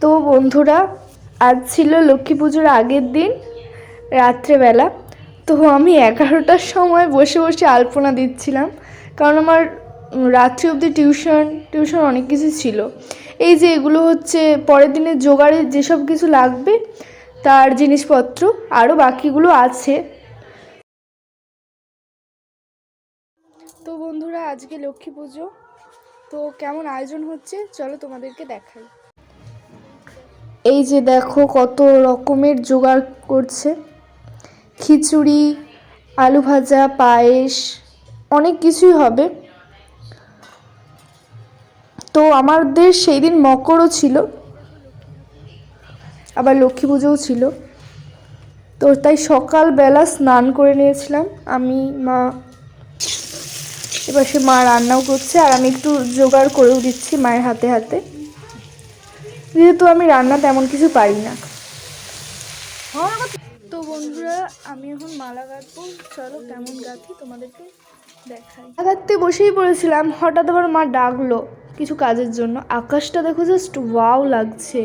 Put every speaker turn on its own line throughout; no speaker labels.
তো বন্ধুরা, আজ ছিল লক্ষ্মী পুজোর আগের দিন রাত্রেবেলা। তো আমি 11টার সময় বসে বসে আলপনা দিচ্ছিলাম, কারণ আমার রাত্রি অবধি টিউশন অনেক কিছু ছিল। এই যে এগুলো হচ্ছে পরের দিনের জোগাড়ে যেসব কিছু লাগবে তার জিনিসপত্র, আরও বাকিগুলো আছে। তো বন্ধুরা, আজকে লক্ষ্মী পুজো, তো কেমন আয়োজন হচ্ছে চলো তোমাদেরকে দেখাই। এই যে দেখো কত রকমের জোগাড় করছে, খিচুড়ি, আলু ভাজা, পায়েস, অনেক কিছুই হবে। তো আমাদের সেই দিন মকরও ছিল, আবার লক্ষ্মী পুজোও ছিল। তো তাই সকালবেলা স্নান করে নিয়েছিলাম আমি, মা। এবার সে মা রান্নাও করছে আর আমি একটু জোগাড় করেও দিচ্ছি মায়ের হাতে হাতে, যেহেতু আমি রান্না তেমন কিছু পারি না। তো বন্ধুরা, আমি এখন মালা গাঁথবো, চলো কেমন গাঁথি তোমাদেরকে দেখাই। মালা গাঁথতে বসেই পড়েছিলাম, হঠাৎ আবার মা ডাকলো কিছু কাজের জন্য। আকাশটা দেখো, জাস্ট ওয়াও লাগছে।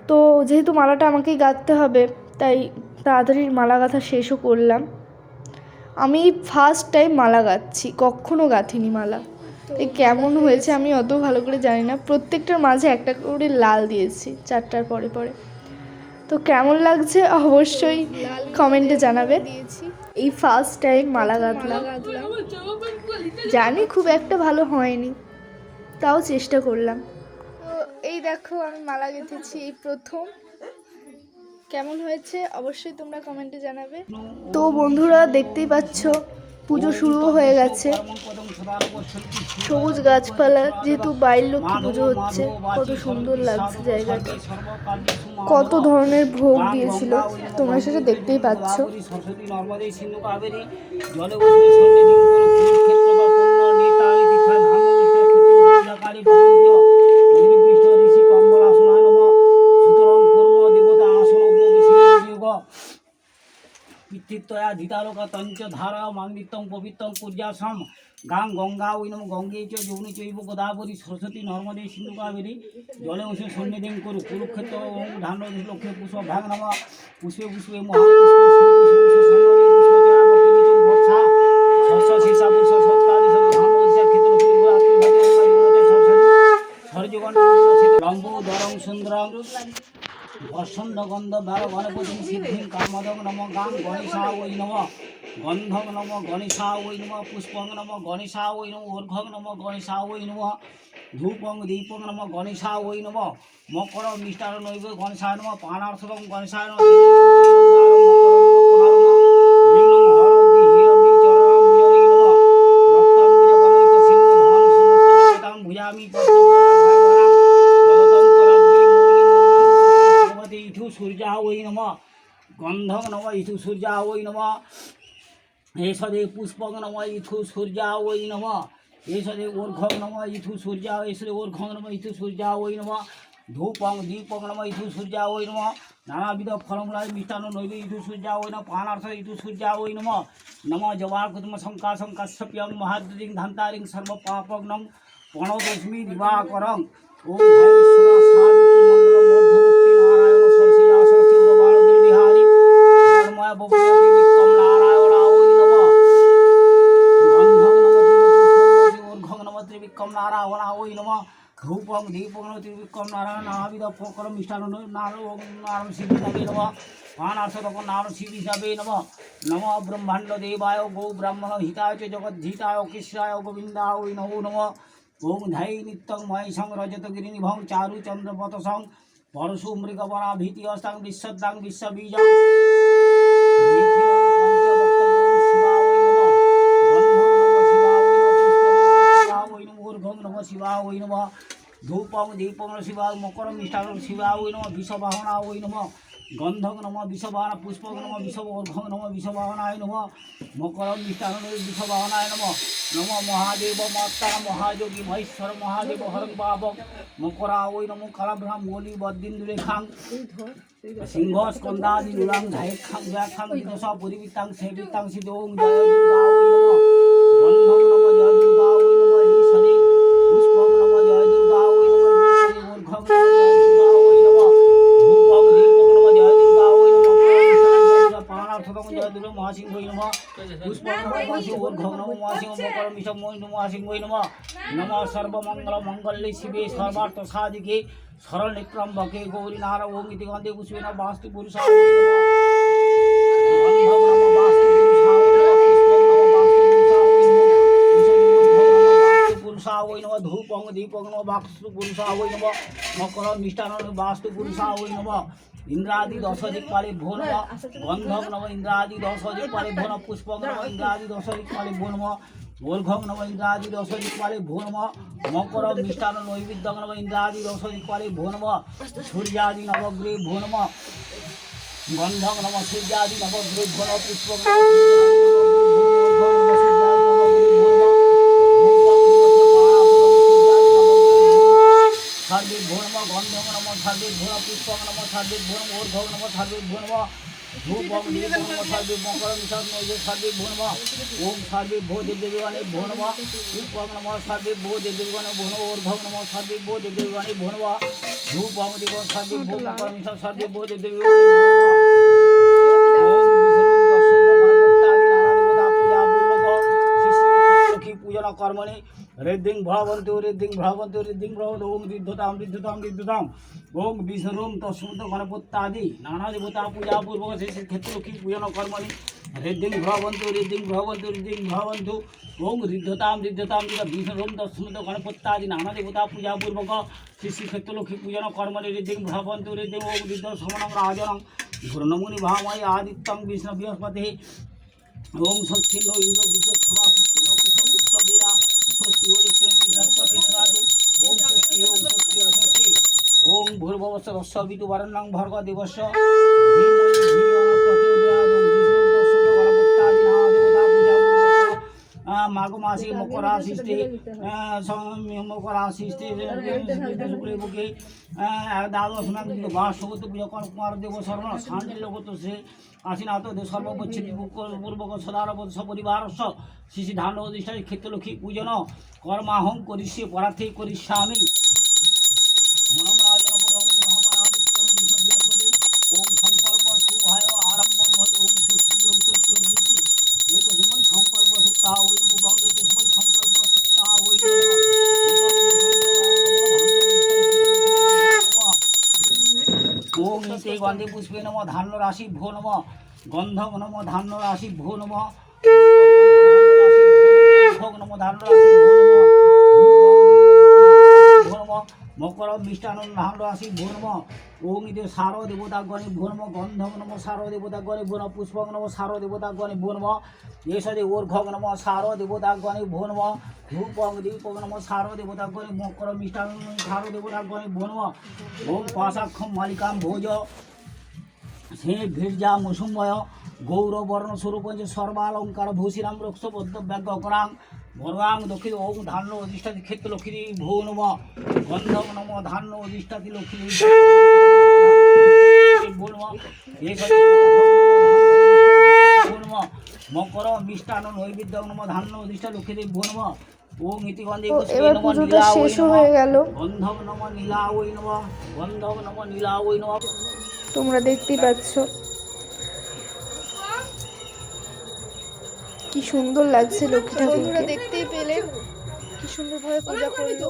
তো যেহেতু মালাটা আমাকেই গাঁথতে হবে, তাই তাড়াতাড়ি মালা গাঁথা শেষও করলাম। আমি ফার্স্ট টাইম মালা গাঁথছি, কখনো গাঁথিনি মালা। তাই কেমন হয়েছে আমি অত ভালো করে জানি না। প্রত্যেকটার মাঝে একটা করে লাল দিয়েছি 4টার পরে পরে। তো কেমন লাগছে অবশ্যই কমেন্টে জানাবে। এই ফার্স্ট টাইম মালা গাঁথলাম, জানি খুব একটা ভালো হয়নি, তাও চেষ্টা করলাম। তো এই দেখো আমি মালা গেঁথেছি এই প্রথম। কেমন হয়েছে অবশ্যই তোমরা কমেন্টে জানাবে। তো বন্ধুরা, দেখতেই পাচ্ছ পুজো শুরুও হয়ে গেছে। সবুজ গাছপালা, যেহেতু বাইরের লক্ষ্মী পুজো হচ্ছে, কত সুন্দর লাগছে জায়গাটা। কত ধরনের ভোগ দিয়েছিল তোমরা সেটা দেখতেই পাচ্ছ।
পিতৃত্বয়া ধিতালোকা তঞ্চ ধারা মাংনিত্যং পবিত্রং পূজ্যাসম গাং গঙ্গা ওইনম গঙ্গে চ যৌনি চৈব গোদাবরী সরস্বতী নর্মদে সিন্ধু কাবেরী জলে উষে সন্নিধিং করু কুরুক্ষেত্র ওং ধান লক্ষ্মী পুষ্প ভাগ নম পুষ্পে পুষ্পে লম্বোদরং সুন্দরং বসন্ত গন্ধ বেল গণপতি সিদ্ধিং কামদং নম গাং গণেশা ওই নম গন্ধং নম গণেশা ওই নম পুষ্পং নম গণেশা ওই নম অর্ঘং নম গণেশা ওই নম ধূপং দীপং নম গণেশা ওই নম মকর মিষ্টার নৈব গণেশায় নম পানার্থং গণেশায় নম সূর্যা ওই নম গন্ধং নম ইথু সূর্যা ওই নম এষদে পুষ্পং নম ইথু সূর্যা ওই নম এষদে ঊর্ধ্বং নম ইথু সূর্যা এষদে ঊর্ধ্বং নম ইথু সূর্যা ওই নম ধূপং দীপং নম ইথু সূর্যা ওই নম নানাবিধ ফলমূলায় মিষ্টান্ন নৈবে ইথু সূর্যা ওই নম পানার্থ ইথু সূর্যা ওই নম নম জবাকুতম শঙ্কাশং কাশ্যপ্যং মহাদ্রিং ধান্তারিং সর্ব পাপগ্নং প্রণতস্মি দিবাকরং ওম ভাইশ্বরা সাবিত্রী মণ্ডলম মধ্যবর্তী নারায়ণ সরসী আসরক্ষী উরবালগিরি বিহারী জন্ময় ববুয়তি বিক্রম নারায়ণ ওই নম গন্ধং নম ত্রিপুষ্পং নম ত্রিবিক্রম নারায়ণ ওই নম ধূপং দীপং ত্রিবিক্রম নারায়ণ নানাবিধ ফকরম মিষ্টান্ন নারায়ণ সিদ্ধি নবে নম পানার্থক নারায়ণ সিদ্ধি নবে নম নম ব্রহ্মাণ্ড দেবায় গো ব্রাহ্মণ হিতায় চ জগদ্ধিতায় কৃষ্ণায় গোবিন্দায় ওই নমো নম ওং ধাই নিত্যং মহেশং রজত গিরিনিভং চারু চন্দ্রপতসং পরশু মৃগবরা ভীতি অস্তাং বিশ্বদাং বিশ্ববীজং শিবা ওই নম ধূপং দীপং শিবা মকর মিষ্টাং শিবা ওই নম বিষবাহনা ওই নম গন্ধং নম বিষবাহনা পুষ্পং নম বিষবর্ঘং নম বিষবাহনায় নম মকর মিষ্টাং বিষবাহনায় নম নম মহাদেব মাত্তার মহাযোগী মহেশ্বর মহাদেব হরং পাবক মকরা ওই নম কালাভ্রাম মলি বদ্দিন্দুরে খাং সিংহ স্কন্দাদি নুলাং ধাই খাং ব্যাখাং বিদশা পরিবৃত্তাং সেবিত্তাং সিদ্ধং জয় দুর্গা ওই নম গন্ধং নম জয় দুর্গা ওই নম ঈশ্বরী পুষ্পং নম জয় দুর্গা ওই নম ঊর্ধ্বং নম জয় দুর্গা মাসি ওর ঘং নম মাসি মকর মিশম মই নম মাসি মই নম নম সর্বমঙ্গল মঙ্গলে শিবে সর্বার্থ সাধিকে সরল নিক্রম্বকে গৌরী নারা ওম ইতি গন্ধে পুষ্পেন বাস্তু পুরুষা পুরুষা ওই নম ধূপং দীপং নম বাস্তু পুরুষা ওই নম মকর মিষ্টান বাস্তু পুরুষা ওই নম ইন্দ্রাদি দশদিক পালে ভো নম গন্ধম নম ইন্দ্রাদি দশদিক পালে ভো নম পুষ্পং নম ইন্দ্রাদি দশদিক পালে ভো নম ওর্ঘং নম ইন্দ্রাদি দশদিক পালে ভো নম মকর মিষ্টান নৈবেদ্যং নম ইন্দ্রাদি দশদিক পালে ভো নম সূর্যাদি নবগ্রে ভো নম গন্ধং নম সূর্যাদি নবগ্রে ভো নম পুষ্পং सर्वे भो नम गंधम नम सर्वे भो पुष्पं नम सर्वे भो नम ऊर्ध्वं नम सर्वे भो नम धूपं दीपं नम सर्वे मकर मिषं नैवे सर्वे भो नम ओम सर्वे भो देवदेवाने भो नम पुष्पं नम सर्वे भो देवदेवाने भो नम ऊर्ध्वं नम सर्वे भो देवदेवाने भो नम धूपं दीपं सर्वे भो मकर मिषं सर्वे भो देवदेवाने भो नम पूजन कर्मणि रिद्धिं भ्रवन्तु रिद्धिं भ्रवन्तु रिद्धिं भ्रवन्तु ओम रिद्धतां रिद्धतां रिद्धतां ओम विष्णुं तस्मत् गणपत्यादि नाना देवता पूजा पूर्वक शेष क्षेत्र की पूजन कर्मणि रिद्धिं भ्रवन्तु रिद्धिं भ्रवन्तु रिद्धिं भ्रवन्तु ओम रिद्धतां रिद्धतां विष्णुं तस्मत् गणपत्यादि नाना देवता पूजा पूर्वक शेष क्षेत्र की पूजन कर्मणि रिद्धिं भ्रवन्तु रिद्धिं ओम रिद्ध समनं राजनं घूर्णमुनि भामय आदित्यं विष्णु बृहस्पतिः ओम सच्चिन्नो इंद्र विद्युत सभा सच्चिन्नो विश्ववेदा स्वस्ति ओरिष्यमि गणपति स्वादु ओम स्वस्ति ओम स्वस्ति ओम स्वस्ति ओम भूर्भुवस्सु रस्सवितु वरन्नं भर्गो देवस्य धीमहि धियो प्रचोदयात् ओम विष्णु तस्मत् गणपत्यादि नाम देवता पूजा माघ मासे मकरा सृष्टि मकरा सृष्टि शुक्ले मुखे द्वादश बासवत पूजा कुमार देव शर्मा शांति लोगत से आसीनाथ सर्वपच्छेद पूर्वक सदारवत सपरिवार शिशि धान अधिष्ठा क्षेत्रलक्ष्मी पूजन कर्माहं करिष्ये परार्थे करिष्यामि ओम संकल्प शुभाय आरंभं भवतु ओम स्वस्ति ओम स्वस्ति ओम स्वस्ति एक समय संकल्प सुक्ता होय नमो भगवते एक समय संकल्प सुक्ता होय ओम निते गंधे पुष्पे नमः धान्य राशि भो नमः गंधम नमः धान्य राशि भो नमः भोग नमः धान्य राशि भो नमः मकर मिष्टान धान्य राशि भो नमः ओम इति सारो देवता गणे भो नमः गंधम नमः सारो देवता गणे भो नमः पुष्पं नमः सारो देवता गणे भो नमः येषदे ऊर्ध्वं नमः सारो देवता गणे भो नमः धूपं दीपं नमः सारो देवता गणे मकर मिष्टान सारो देवता गणे भो नमः ओम पाशाक्षं मालिकां भोज से भीर्जा मुसुमय गौरवर्ण स्वरूप सर्वालंकार भूषिराम रक्षबद्ध व्याघ्रां भर्गां दक्षिण ओम धान्य अधिष्ठाति क्षेत्र लक्ष्मी भो नमः गंधम नमः धान्य अधिष्ठाति लक्ष्मी भो नमः मकर मिष्टान नैवेद्यं नमः धान्य अधिष्ठा लक्ष्मी भो नमः ओम इति गंधे पुष्पे नमः नीलावै नमः गंधम नमः नीलावै नमः गंधम नमः नीलावै नमः
তোমরা দেখতেই পাচ্ছ কি সুন্দর লাগছে লক্ষ্মী ঠাকুরকে দেখতেই পেলেন কি সুন্দরভাবে পূজা করলো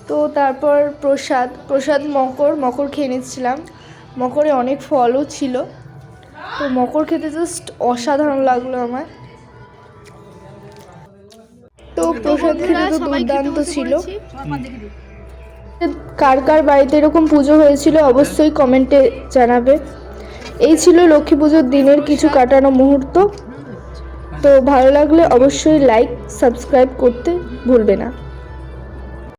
তো তারপর প্রসাদ মকর খেয়ে নিচ্ছিলাম মকরে অনেক ফলও ছিল তো মকর খেতে জাস্ট অসাধারণ লাগলো আমার তো প্রসাদ খেতে তো দুর্দান্ত ছিল কার কার বাড়িতে এরকম পুজো হয়েছিল অবশ্যই কমেন্টে জানাবে এই ছিল লক্ষ্মী পুজোর দিনের কিছু কাটানো মুহূর্ত তো ভালো লাগলে অবশ্যই লাইক সাবস্ক্রাইব করতে ভুলবে না।